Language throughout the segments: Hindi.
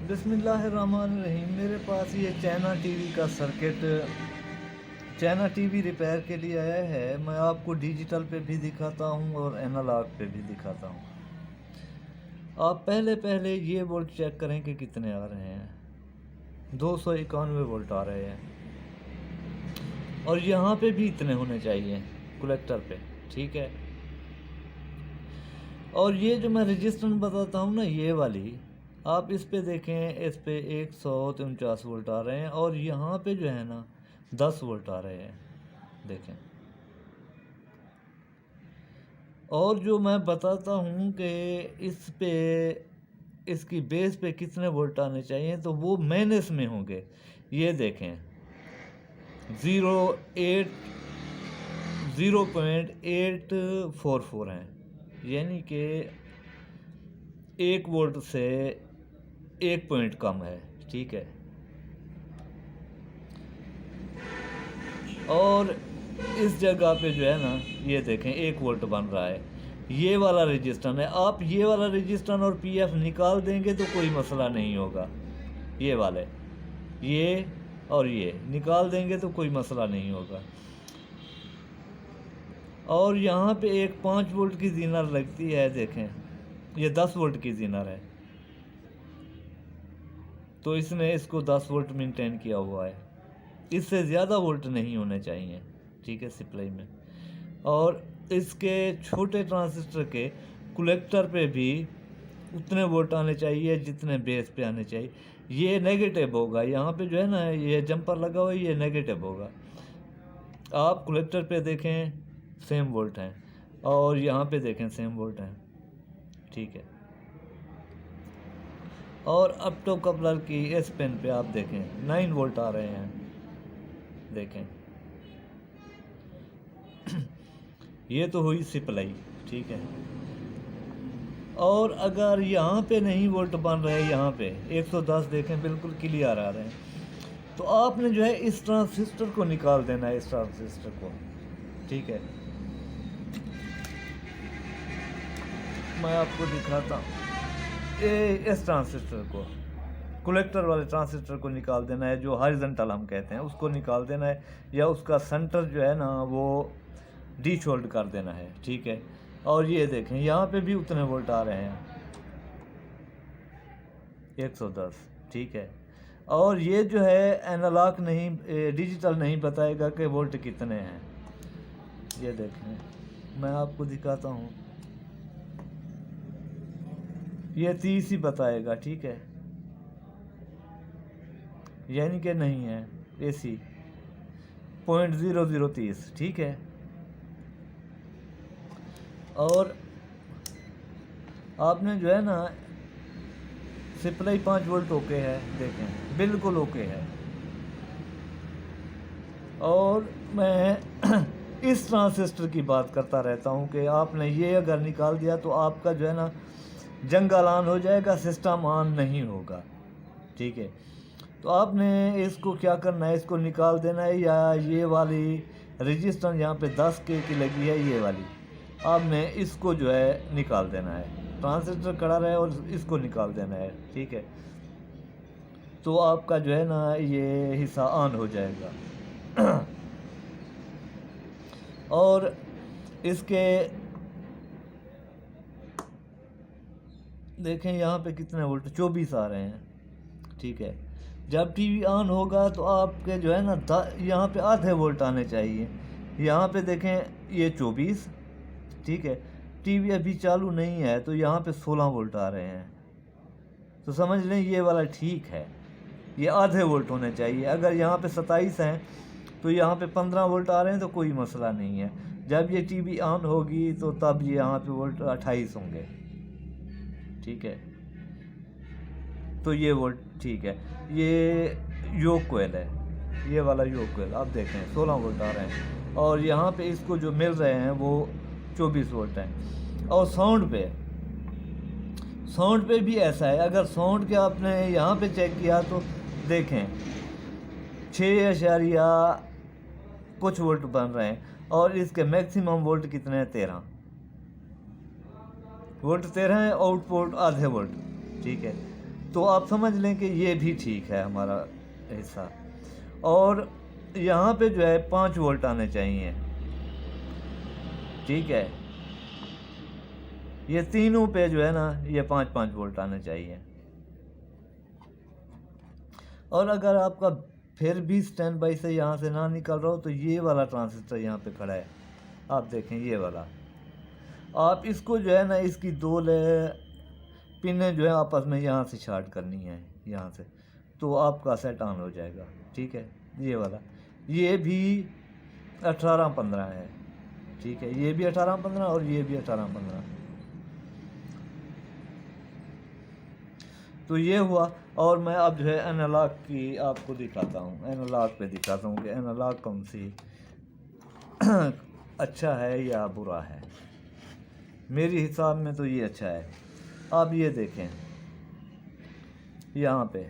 बिस्मिल्लाहिर्रहमानिर्रहीम। मेरे पास ये चाइना टीवी का सर्किट चाइना टीवी रिपेयर के लिए आया है। मैं आपको डिजिटल पे भी दिखाता हूँ और एनालॉग पे भी दिखाता हूँ। आप पहले ये वोल्ट चेक करें कि कितने आ रहे हैं। 291 वोल्ट आ रहे हैं और यहाँ पे भी इतने होने चाहिए कलेक्टर पे, ठीक है। और ये जो मैं रजिस्टेंस बताता हूँ ना, ये वाली आप इस पे देखें, इस पे 149 वोल्ट आ रहे हैं और यहाँ पे जो है ना 10 वोल्ट आ रहे हैं, देखें। और जो मैं बताता हूँ कि इस पे इसकी बेस पे कितने वोल्ट आने चाहिए, तो वो माइनस में होंगे। ये देखें 0.844 हैं, यानी कि 1 वोल्ट से 1 पॉइंट कम है, ठीक है। और इस जगह पे जो है ना, ये देखें 1 वोल्ट बन रहा है। ये वाला रजिस्टर है। आप ये वाला रजिस्टर और पीएफ निकाल देंगे तो कोई मसला नहीं होगा। ये वाले, ये और ये निकाल देंगे तो कोई मसला नहीं होगा। और यहाँ पे एक 5 वोल्ट की जीनर लगती है, देखें ये 10 वोल्ट की जीनर है, तो इसने इसको 10 वोल्ट मेंटेन किया हुआ है। इससे ज़्यादा वोल्ट नहीं होने चाहिए, ठीक है, सप्लाई में। और इसके छोटे ट्रांजिस्टर के कलेक्टर पे भी उतने वोल्ट आने चाहिए जितने बेस पे आने चाहिए। ये नेगेटिव होगा, यहाँ पे जो है ना ये जंपर लगा हुआ है, ये नेगेटिव होगा। आप कलेक्टर पे देखें सेम वोल्ट हैं और यहाँ पे देखें सेम वोल्ट हैं, ठीक है। और अप टू कपलर की एस पेन पे आप देखें 9 वोल्ट आ रहे हैं, देखें। ये तो हुई सप्लाई, ठीक है। और अगर यहाँ पे नहीं वोल्ट बन रहे, यहाँ पे 110 देखें बिल्कुल क्लियर आ रहे हैं, तो आपने जो है इस ट्रांजिस्टर को निकाल देना है, इस ट्रांजिस्टर को, ठीक है। मैं आपको दिखाता हूँ, इस ट्रांजिस्टर को, कलेक्टर वाले ट्रांजिस्टर को निकाल देना है, जो हॉरिजॉन्टल हम कहते हैं, उसको निकाल देना है, या उसका सेंटर जो है ना वो डीशोल्ड कर देना है, ठीक है। और ये देखें यहाँ पे भी उतने वोल्ट आ रहे हैं, 110, ठीक है। और ये जो है एनालॉग नहीं, डिजिटल नहीं बताएगा कि वोल्ट कितने हैं। ये देखें, मैं आपको दिखाता हूँ, ये 30 ही बताएगा, ठीक है, यानी कि नहीं है AC 0.0030, ठीक है। और आपने जो है ना सप्लाई 5 वोल्ट ओके है, देखें बिल्कुल ओके है। और मैं इस ट्रांजिस्टर की बात करता रहता हूँ कि आपने ये अगर निकाल दिया तो आपका जो है ना जंगल ऑन हो जाएगा, सिस्टम ऑन नहीं होगा, ठीक है। तो आपने इसको क्या करना है, इसको निकाल देना है, या ये वाली रजिस्टर यहाँ पे 10 के की लगी है, ये वाली आपने इसको जो है निकाल देना है। ट्रांजिस्टर खड़ा रहे और इसको निकाल देना है, ठीक है। तो आपका जो है ना ये हिस्सा ऑन हो जाएगा। और इसके देखें यहाँ पे कितने वोल्ट, 24 आ रहे हैं, ठीक है। जब टीवी ऑन होगा तो आपके जो है ना यहाँ पे आधे वोल्ट आने चाहिए। यहाँ पे देखें ये 24, ठीक है। टीवी अभी चालू नहीं है तो यहाँ पे 16 वोल्ट आ रहे हैं, तो समझ लें ये वाला ठीक है, ये आधे वोल्ट होने चाहिए। अगर यहाँ पे 27 हैं तो यहाँ पे 15 वोल्ट आ रहे हैं तो कोई मसला नहीं है। जब ये टीवी ऑन होगी तो तब ये यहाँ पे वोल्ट 28 होंगे, ठीक है। तो ये वोल्ट ठीक है। ये योक कोयल है, ये वाला योक कोयल आप देखें 16 वोल्ट आ रहे हैं, और यहाँ पे इसको जो मिल रहे हैं वो 24 वोल्ट हैं। और साउंड पे भी ऐसा है। अगर साउंड के आपने यहाँ पे चेक किया तो देखें 6 कुछ वोल्ट बन रहे हैं, और इसके मैक्सिमम वोल्ट कितने हैं, 13 वोल्ट 13 है, आउटपुट आधे वोल्ट, ठीक है। तो आप समझ लें कि ये भी ठीक है हमारा हिस्सा। और यहाँ पे जो है 5 वोल्ट आने चाहिए, ठीक है। ये तीनों पे जो है ना ये 5-5 वोल्ट आने चाहिए। और अगर आपका फिर भी स्टैंड बाई से यहाँ से ना निकल रहा हो तो ये वाला ट्रांजिस्टर यहाँ पे खड़ा है, आप देखें ये वाला, आप इसको जो है ना इसकी 2 पिनें जो है आपस में यहाँ से शॉर्ट करनी है यहाँ से, तो आपका सेट ऑन हो जाएगा, ठीक है। ये वाला ये भी 18-15 है, ठीक है। ये भी 18-15 और ये भी 18-15, तो ये हुआ। और मैं अब जो है एनालॉग की आपको दिखाता हूँ, एनालॉग पे दिखाता हूँ कि एनालॉग कौन सी अच्छा है या बुरा है। मेरे हिसाब में तो ये अच्छा है। आप ये देखें यहाँ पे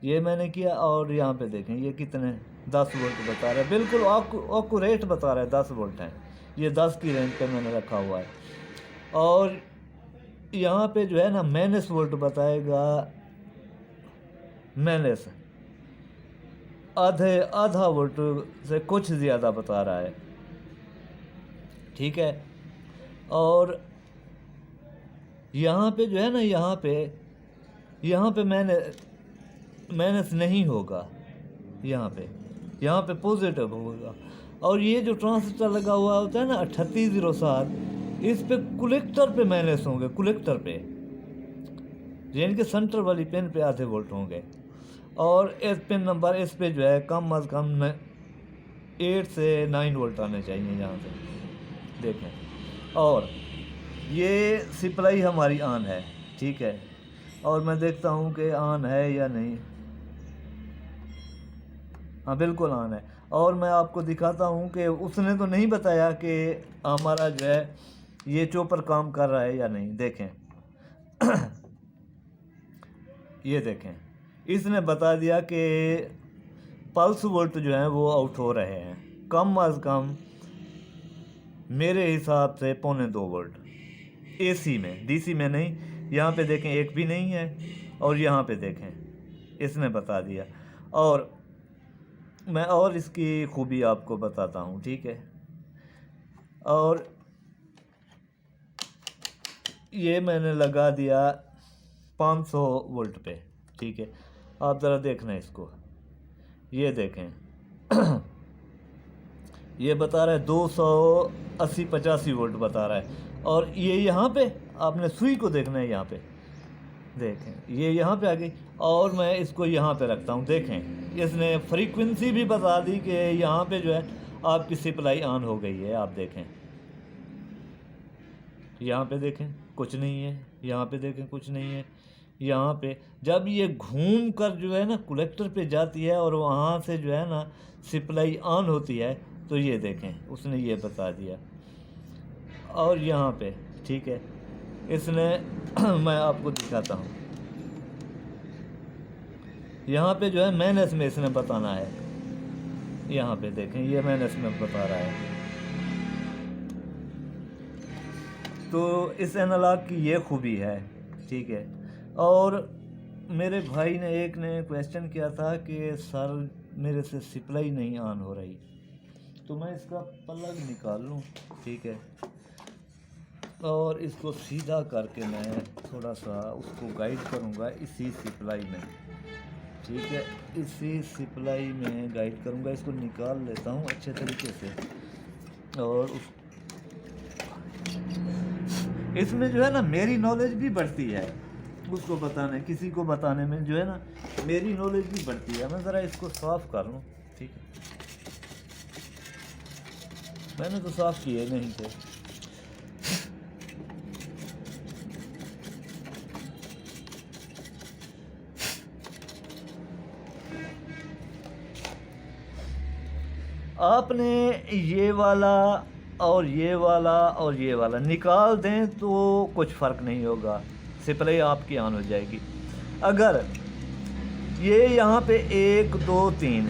ये मैंने किया और यहाँ पे देखें ये कितने 10 वोल्ट बता रहा है, बिल्कुल आपको रेट बता रहा है 10 वोल्ट है। ये 10 की रेंज पे मैंने रखा हुआ है। और यहाँ पे जो है ना माइनस वोल्ट बताएगा, माइनस आधा वोल्ट से कुछ ज़्यादा बता रहा है, ठीक है। और यहाँ पे जो है ना यहाँ पे माइनस नहीं होगा, यहाँ पे पॉजिटिव होगा। और ये जो ट्रांजिस्टर लगा हुआ होता है ना 3807, इस पे कलेक्टर पे माइनस होंगे, कलेक्टर पे यानी कि सेंटर वाली पिन पे आधे वोल्ट होंगे। और इस पिन नंबर इस पे जो है कम अज़ कम 8 से 9 वोल्ट आने चाहिए यहाँ से, देखें। और ये सप्लाई हमारी ऑन है, ठीक है। और मैं देखता हूँ कि ऑन है या नहीं, हाँ बिल्कुल ऑन है। और मैं आपको दिखाता हूँ कि उसने तो नहीं बताया कि हमारा जो है ये चॉपर काम कर रहा है या नहीं, देखें ये देखें इसने बता दिया कि पल्स वोल्ट जो है वो आउट हो रहे हैं, कम अज़ कम मेरे हिसाब से 1.25 वोल्ट एसी में, डीसी में नहीं। यहाँ पे देखें एक भी नहीं है, और यहाँ पे देखें इसने बता दिया। और मैं और इसकी खूबी आपको बताता हूँ, ठीक है। और ये मैंने लगा दिया 500 वोल्ट पे, ठीक है। आप ज़रा देखना इसको, ये देखें ये बता रहा है 280-85 वोल्ट बता रहा है। और ये यहाँ पे आपने सुई को देखना है, यहाँ पे देखें ये यहाँ पे आ गई। और मैं इसको यहाँ पे रखता हूँ, देखें इसने फ्रीक्वेंसी भी बता दी कि यहाँ पे जो है आपकी सप्लाई ऑन हो गई है। आप देखें यहाँ पे देखें कुछ नहीं है, यहाँ पे देखें कुछ नहीं है। यहाँ पे जब ये घूम कर जो है ना कलेक्टर पे जाती है और वहाँ से जो है ना सप्लाई ऑन होती है, तो ये देखें उसने ये बता दिया। और यहाँ पे ठीक है इसने मैं आपको दिखाता हूँ, यहाँ पे जो है माइनस में इसने बताना है। यहाँ पे देखें ये माइनस में बता रहा है। तो इस एनालॉग की ये खूबी है, ठीक है। और मेरे भाई ने एक ने क्वेश्चन किया था कि सर मेरे से सप्लाई नहीं ऑन हो रही, तो मैं इसका प्लग निकाल लूँ, ठीक है। और इसको सीधा करके मैं थोड़ा सा उसको गाइड करूँगा इसी सप्लाई में, ठीक है। इसी सप्लाई में गाइड करूँगा, इसको निकाल लेता हूँ अच्छे तरीके से। और इसमें जो है ना मेरी नॉलेज भी बढ़ती है, उसको बताने किसी को बताने में जो है ना मेरी नॉलेज भी बढ़ती है। मैं ज़रा इसको साफ़ कर लूँ, ठीक है। मैंने तो साफ़ किए नहीं थे। आपने ये वाला और ये वाला और ये वाला निकाल दें तो कुछ फ़र्क नहीं होगा, सप्लाई आपकी ऑन हो जाएगी। अगर ये यहाँ पे 1 2 3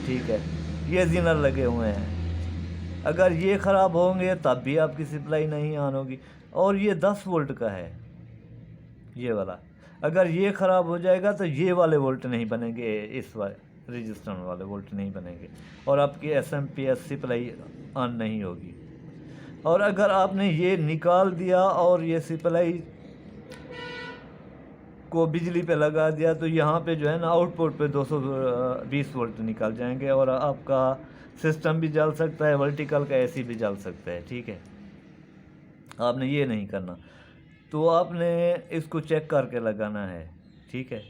ठीक है ये ज़ीनर लगे हुए हैं, अगर ये ख़राब होंगे तब भी आपकी सप्लाई नहीं ऑन होगी। और ये 10 वोल्ट का है ये वाला, अगर ये ख़राब हो जाएगा तो ये वाले वोल्ट नहीं बनेंगे, इस वाले रजिस्टर वाले वोल्ट नहीं बनेंगे और आपकी SMP सप्लाई ऑन नहीं होगी। और अगर आपने ये निकाल दिया और ये सप्लाई को बिजली पे लगा दिया तो यहाँ पे जो है ना आउटपुट पे 220 वोल्ट निकल जाएंगे और आपका सिस्टम भी जल सकता है, वर्टिकल का AC भी जल सकता है। ठीक है, आपने ये नहीं करना, तो आपने इसको चेक करके लगाना है। ठीक है,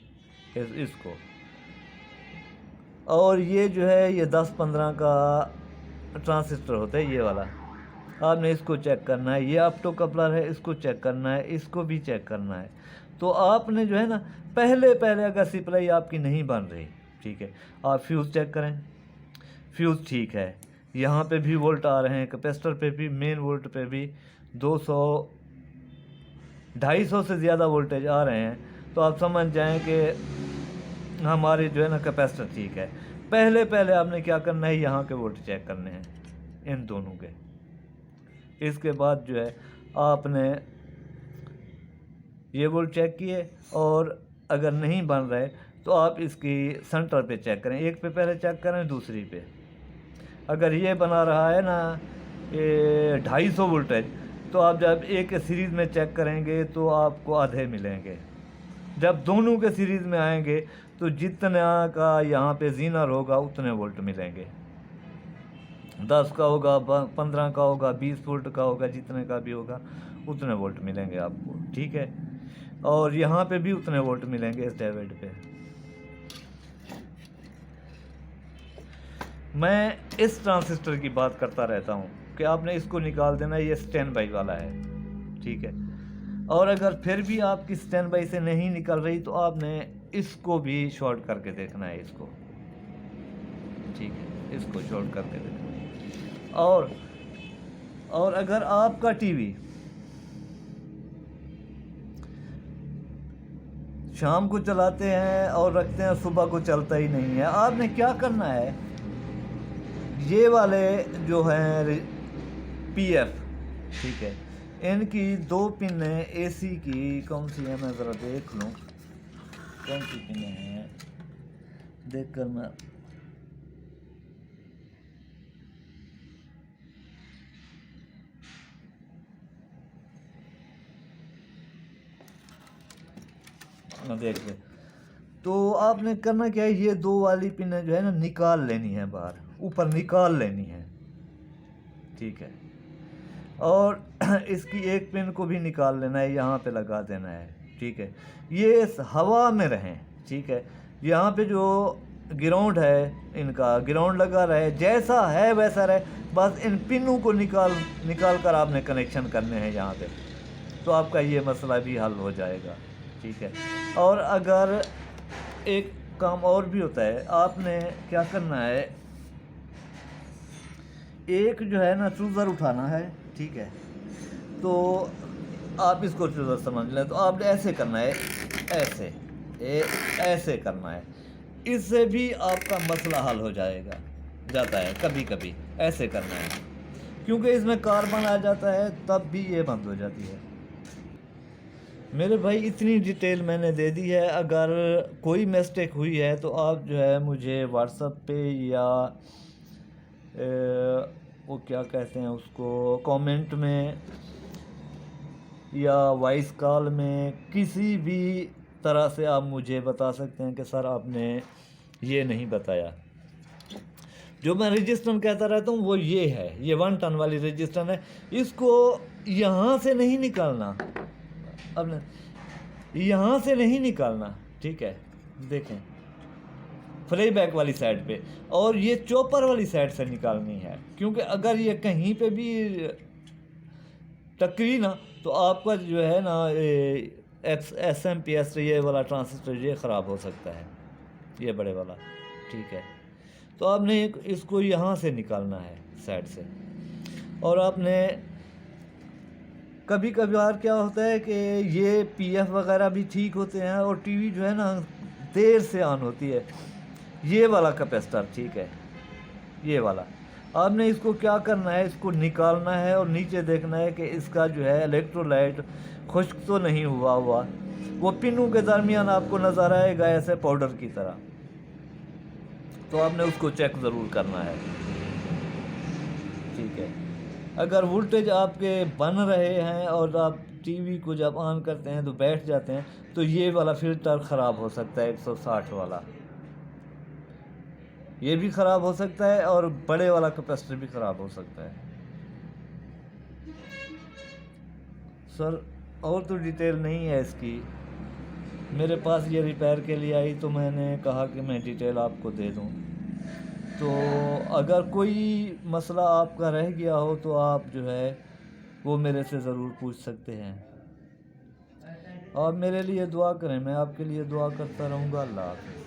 इसको, और ये जो है ये 10-15 का ट्रांजिस्टर होता है ये वाला, आपने इसको चेक करना है। ये ऑप्टो कपलर है, इसको चेक करना है, इसको भी चेक करना है। तो आपने जो है ना पहले अगर सप्लाई आपकी नहीं बन रही, ठीक है, आप फ्यूज़ चेक करें, फ्यूज़ ठीक है, यहाँ पे भी वोल्ट आ रहे हैं, कैपेसिटर पे भी, मेन वोल्ट पे भी 200-250 से ज़्यादा वोल्टेज आ रहे हैं, तो आप समझ जाएं कि हमारे जो है ना कैपेसिटर ठीक है। पहले आपने क्या करना है, यहाँ के वोल्ट चेक करने हैं इन दोनों के। इसके बाद जो है आपने ये वोल्ट चेक किए और अगर नहीं बन रहे तो आप इसकी सेंटर पे चेक करें, एक पे पहले चेक करें, दूसरी पे। अगर ये बना रहा है ना ये 250 वोल्टेज, तो आप जब एक के सीरीज़ में चेक करेंगे तो आपको आधे मिलेंगे। जब दोनों के सीरीज़ में आएंगे तो जितना का यहाँ पे जीनर होगा उतने वोल्ट मिलेंगे, 10 का होगा, 15 का होगा, 20 वोल्ट का होगा, जितने का भी होगा उतने वोल्ट मिलेंगे आपको। ठीक है, और यहाँ पे भी उतने वोल्ट मिलेंगे इस डिवाइड पे। मैं इस ट्रांजिस्टर की बात करता रहता हूँ कि आपने इसको निकाल देना, ये स्टैंड बाई वाला है। ठीक है, और अगर फिर भी आपकी स्टैंड बाई से नहीं निकल रही तो आपने इसको भी शॉर्ट करके देखना है, इसको। ठीक है, इसको शॉर्ट करके देखना है। और अगर आपका टीवी शाम को चलाते हैं और रखते हैं, सुबह को चलता ही नहीं है, आपने क्या करना है, ये वाले जो हैं PF, ठीक है, इनकी 2 पिनें AC की कौन सी है, मैं ज़रा देख लूँ कौन सी पिनें हैं, देख कर मैं देख ले। तो आपने करना क्या है, ये 2 वाली पिनें जो है ना निकाल लेनी है, बाहर ऊपर निकाल लेनी है। ठीक है, और इसकी एक पिन को भी निकाल लेना है, यहाँ पे लगा देना है। ठीक है, ये इस हवा में रहें। ठीक है, यहाँ पे जो ग्राउंड है, इनका ग्राउंड लगा रहे, जैसा है वैसा रहे, बस इन पिनों को निकाल कर आपने कनेक्शन करने हैं यहाँ पे, तो आपका ये मसला भी हल हो जाएगा। ठीक है, और अगर एक काम और भी होता है, आपने क्या करना है, एक जो है ना चूज़र उठाना है। ठीक है, तो आप इसको चूज़र समझ लें, तो आपने ऐसे करना है, ऐसे करना है, इससे भी आपका मसला हल हो जाता है। कभी कभी ऐसे करना है, क्योंकि इसमें कार्बन आ जाता है, तब भी ये बंद हो जाती है। मेरे भाई इतनी डिटेल मैंने दे दी है, अगर कोई मिस्टेक हुई है तो आप जो है मुझे व्हाट्सएप पे या वो क्या कहते हैं उसको, कमेंट में या वॉइस कॉल में, किसी भी तरह से आप मुझे बता सकते हैं कि सर आपने ये नहीं बताया। जो मैं रजिस्टर कहता रहता हूँ वो ये है, ये 1 टन वाली रजिस्टर है, इसको यहाँ से नहीं निकालना, अब यहाँ से नहीं निकालना। ठीक है, देखें फ्लाई बैक वाली साइड पे, और ये चॉपर वाली साइड से निकालनी है, क्योंकि अगर ये कहीं पे भी टकरी ना तो आपका जो है ना SMP ये वाला ट्रांजिस्टर ये ख़राब हो सकता है, ये बड़े वाला। ठीक है, तो आपने इसको यहाँ से निकालना है साइड से। और आपने कभी कभार क्या होता है कि ये PF वगैरह भी ठीक होते हैं और टीवी जो है ना देर से ऑन होती है, ये वाला कैपेसिटर। ठीक है, ये वाला आपने इसको क्या करना है, इसको निकालना है और नीचे देखना है कि इसका जो है इलेक्ट्रोलाइट खुश्क तो नहीं हुआ, वो पिनों के दरमियान आपको नज़र आएगा ऐसे पाउडर की तरह। तो आपने उसको चेक ज़रूर करना है, ठीक है। अगर वोल्टेज आपके बन रहे हैं और आप टीवी को जब ऑन करते हैं तो बैठ जाते हैं, तो ये वाला फ़िल्टर ख़राब हो सकता है, 160 वाला ये भी ख़राब हो सकता है, और बड़े वाला कैपेसिटर भी ख़राब हो सकता है। सर और तो डिटेल नहीं है इसकी, मेरे पास ये रिपेयर के लिए आई तो मैंने कहा कि मैं डिटेल आपको दे दूं। तो अगर कोई मसला आपका रह गया हो तो आप जो है वो मेरे से ज़रूर पूछ सकते हैं। आप मेरे लिए दुआ करें, मैं आपके लिए दुआ करता रहूँगा। अल्लाह हाफ़िज़।